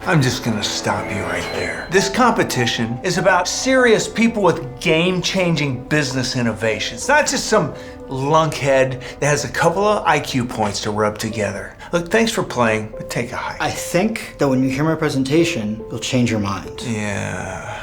I'm just gonna stop you right there. This competition is about serious people with game-changing business innovations, not just some lunkhead that has a couple of IQ points to rub together. Look, thanks for playing, but take a hike. I think that when you hear my presentation, you'll change your mind. Yeah,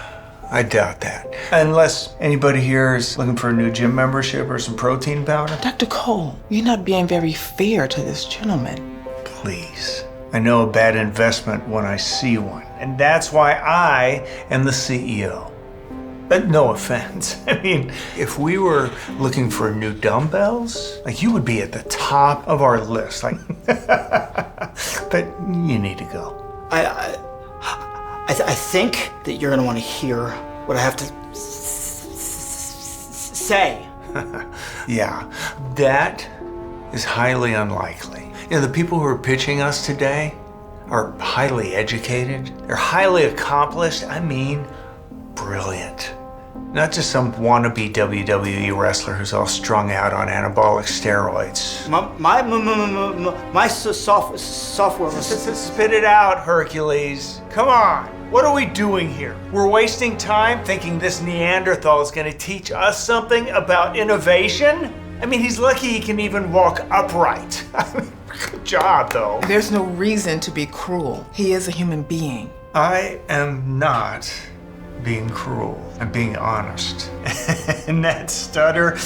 I doubt that. Unless anybody here is looking for a new gym membership or some protein powder. Dr. Cole, you're not being very fair to this gentleman. Please. I know a bad investment when I see one, and that's why I am the CEO. But no offense. I mean, if we were looking for new dumbbells, like you would be at the top of our list. Like, but you need to go. I think that you're gonna want to hear what I have to say. Yeah, that is highly unlikely. You know, the people who are pitching us today are highly educated. They're highly accomplished. I mean, brilliant. Not just some wannabe WWE wrestler who's all strung out on anabolic steroids. My software. Spit it out, Hercules. Come on. What are we doing here? We're wasting time thinking this Neanderthal is going to teach us something about innovation? I mean, he's lucky he can even walk upright. Good job, though. There's no reason to be cruel. He is a human being. I am not being cruel. I'm being honest. And that stutter,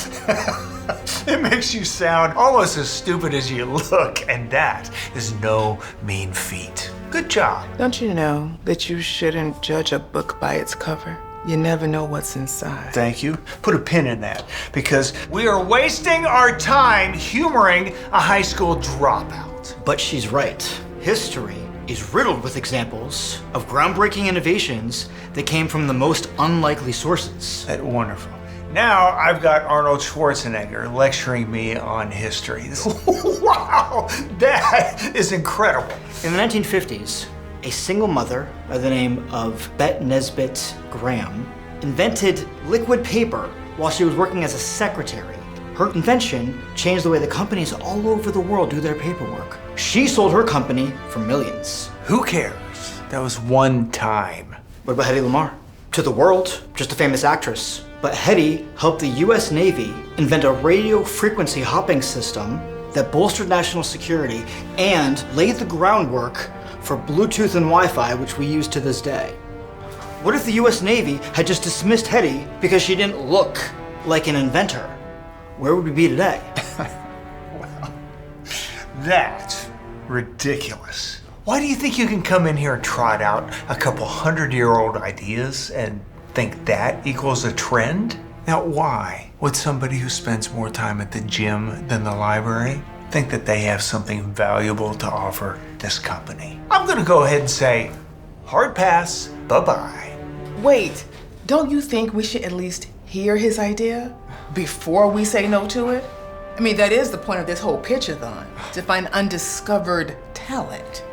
it makes you sound almost as stupid as you look, and that is no mean feat. Good job. Don't you know that you shouldn't judge a book by its cover? You never know what's inside. Thank you. Put a pin in that, because we are wasting our time humoring a high school dropout. But she's right. History is riddled with examples of groundbreaking innovations that came from the most unlikely sources. That's wonderful. Now I've got Arnold Schwarzenegger lecturing me on history. Wow, that is incredible. In the 1950s, a single mother by the name of Bette Nesbitt Graham invented liquid paper while she was working as a secretary. Her invention changed the way the companies all over the world do their paperwork. She sold her company for millions. Who cares? That was one time. What about Hedy Lamarr? To the world, just a famous actress. But Hedy helped the US Navy invent a radio frequency hopping system that bolstered national security and laid the groundwork for Bluetooth and Wi-Fi, which we use to this day. What if the US Navy had just dismissed Hedy because she didn't look like an inventor? Where would we be today? Well, that's ridiculous. Why do you think you can come in here and trot out a couple 100-year-old ideas and think that equals a trend? Now, why would somebody who spends more time at the gym than the library think that they have something valuable to offer this company? I'm gonna go ahead and say, hard pass, bye-bye. Wait, don't you think we should at least hear his idea before we say no to it? I mean, that is the point of this whole pitch-a-thon, to find undiscovered talent.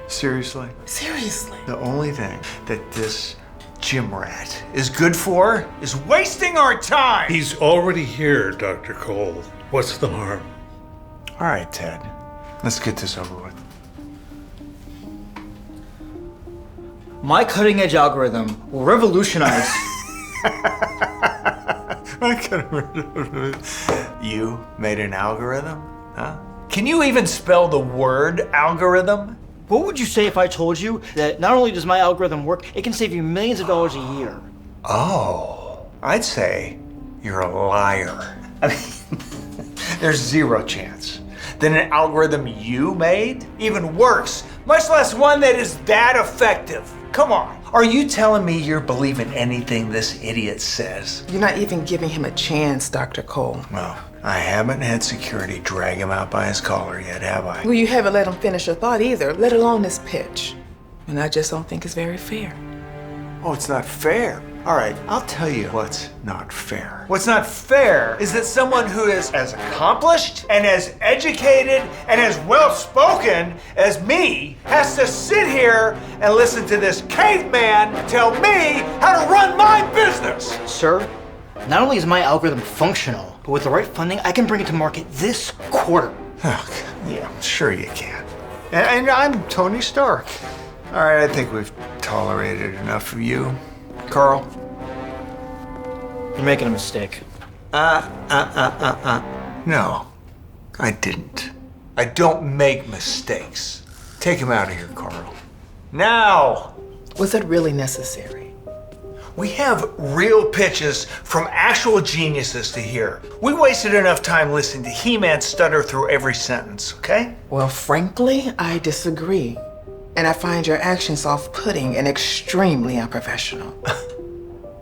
Seriously? Seriously. The only thing that this gym rat is good for is wasting our time! He's already here, Dr. Cole. What's the harm? All right, Ted. Let's get this over with. My cutting-edge algorithm will revolutionize... You made an algorithm? Huh? Can you even spell the word algorithm? What would you say if I told you that not only does my algorithm work, it can save you millions of dollars a year? Oh, I'd say you're a liar. I mean, there's zero chance that an algorithm you made even works, much less one that is that effective. Come on. Are you telling me you're believing anything this idiot says? You're not even giving him a chance, Dr. Cole. Well, I haven't had security drag him out by his collar yet, have I? Well, you haven't let him finish a thought either, let alone this pitch. And I just don't think it's very fair. Oh, it's not fair. All right, I'll tell you what's not fair. What's not fair is that someone who is as accomplished and as educated and as well-spoken as me has to sit here and listen to this caveman tell me how to run my business. Sir, not only is my algorithm functional, but with the right funding, I can bring it to market this quarter. Oh, yeah, sure you can. And I'm Tony Stark. All right, I think we've tolerated enough of you. Carl? You're making a mistake. No, I didn't. I don't make mistakes. Take him out of here, Carl. Now! Was it really necessary? We have real pitches from actual geniuses to hear. We wasted enough time listening to He-Man stutter through every sentence, okay? Well, frankly, I disagree. And I find your actions off-putting and extremely unprofessional.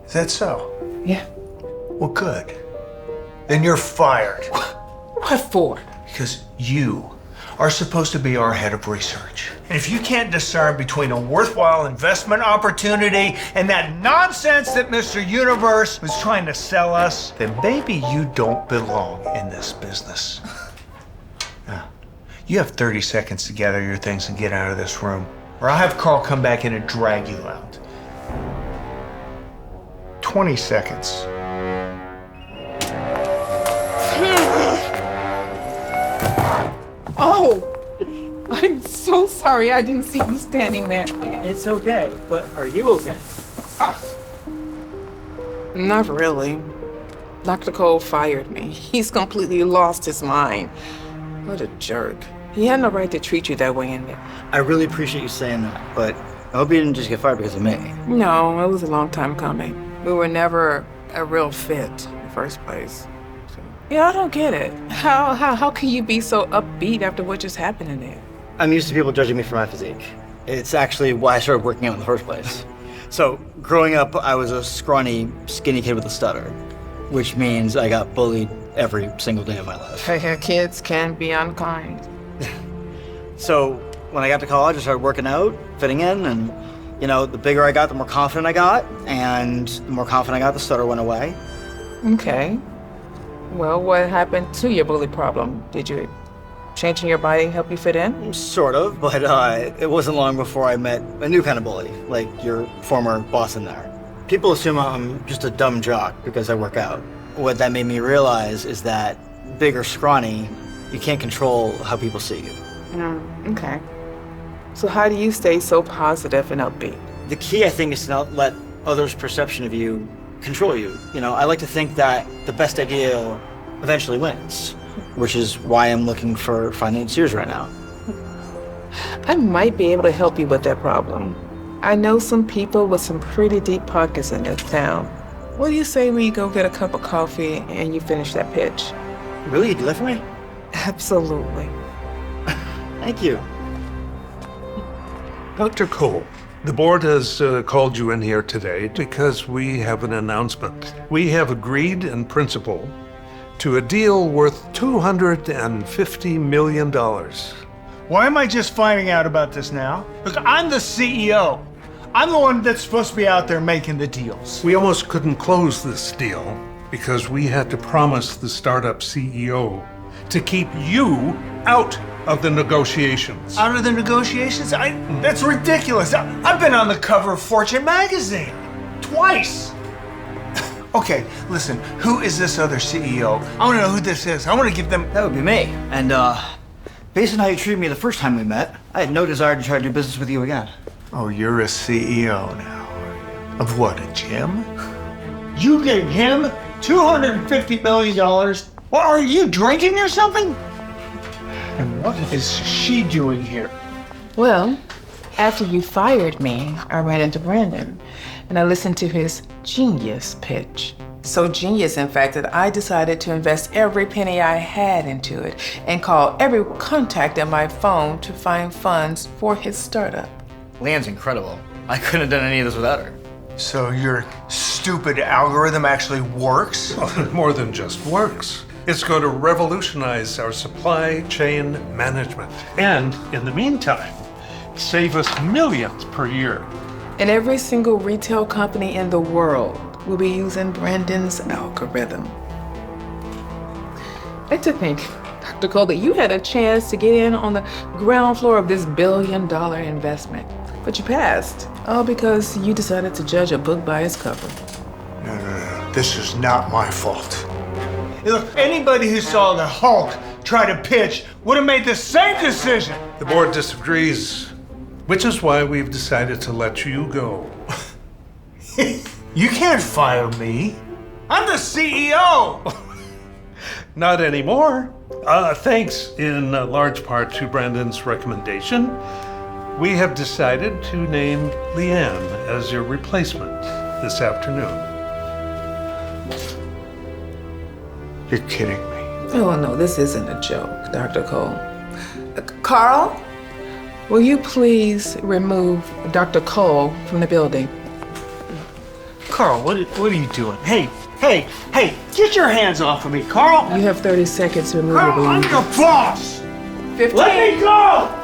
Is that so? Yeah. Well, good. Then you're fired. What for? Because you are supposed to be our head of research. And if you can't discern between a worthwhile investment opportunity and that nonsense that Mr. Universe was trying to sell us, then maybe you don't belong in this business. Now, you have 30 seconds to gather your things and get out of this room, or I'll have Carl come back in and drag you out. 20 seconds. Oh, I'm so sorry. I didn't see you standing there. It's okay, but are you okay? Not really. Dr. Cole fired me. He's completely lost his mind. What a jerk. He had no right to treat you that way in there. I really appreciate you saying that, but I hope you didn't just get fired because of me. No, it was a long time coming. We were never a real fit in the first place. Yeah, I don't get it. How can you be so upbeat after what just happened in there? I'm used to people judging me for my physique. It's actually why I started working out in the first place. So, growing up, I was a scrawny, skinny kid with a stutter, which means I got bullied every single day of my life. Kids can be unkind. So, when I got to college, I started working out, fitting in, and, you know, the bigger I got, the more confident I got, and the more confident I got, the stutter went away. Okay. Well, what happened to your bully problem? Did you changing your body help you fit in? Sort of, but it wasn't long before I met a new kind of bully, like your former boss in there. People assume I'm just a dumb jock because I work out. What that made me realize is that big or scrawny, you can't control how people see you. Okay. So how do you stay so positive and upbeat? The key, I think, is to not let others' perception of you control you. You know, I like to think that the best idea eventually wins, which is why I'm looking for financiers right now. I might be able to help you with that problem. I know some people with some pretty deep pockets in this town. What do you say we go get a cup of coffee and you finish that pitch? Really? You do that for me? Absolutely. Thank you. Dr. Cole, the board has called you in here today because we have an announcement. We have agreed in principle to a deal worth $250 million. Why am I just finding out about this now? Look, I'm the CEO. I'm the one that's supposed to be out there making the deals. We almost couldn't close this deal because we had to promise the startup CEO to keep you out of the negotiations. Out of the negotiations? That's ridiculous. I've been on the cover of Fortune magazine twice. Okay, listen, who is this other CEO? I want to know who this is. I want to give them... That would be me. And, based on how you treated me the first time we met, I had no desire to try to do business with you again. Oh, you're a CEO now. Of what, a gym? You gave him $250 million? Well, are you drinking or something? And what is she doing here? Well, after you fired me, I ran into Brandon and I listened to his genius pitch. So genius, in fact, that I decided to invest every penny I had into it and call every contact on my phone to find funds for his startup. Leanne's incredible. I couldn't have done any of this without her. So your stupid algorithm actually works? More than just works. It's going to revolutionize our supply chain management. And in the meantime, save us millions per year. And every single retail company in the world will be using Brandon's algorithm. I like to think, Dr. Cole, that you had a chance to get in on the ground floor of this $1 billion investment. But you passed, all because you decided to judge a book by its cover. No. This is not my fault. Look, anybody who saw the Hulk try to pitch would have made the same decision. The board disagrees. which is why we've decided to let you go. You can't fire me. I'm the CEO. Not anymore. Thanks in large part to Brandon's recommendation, we have decided to name Leanne as your replacement this afternoon. You're kidding me. Oh, no, this isn't a joke, Dr. Cole. Carl, will you please remove Dr. Cole from the building? Carl, what are you doing? Hey, get your hands off of me, Carl! You have 30 seconds to remove Carl, the I'm balloon. your boss! 15. Let me go!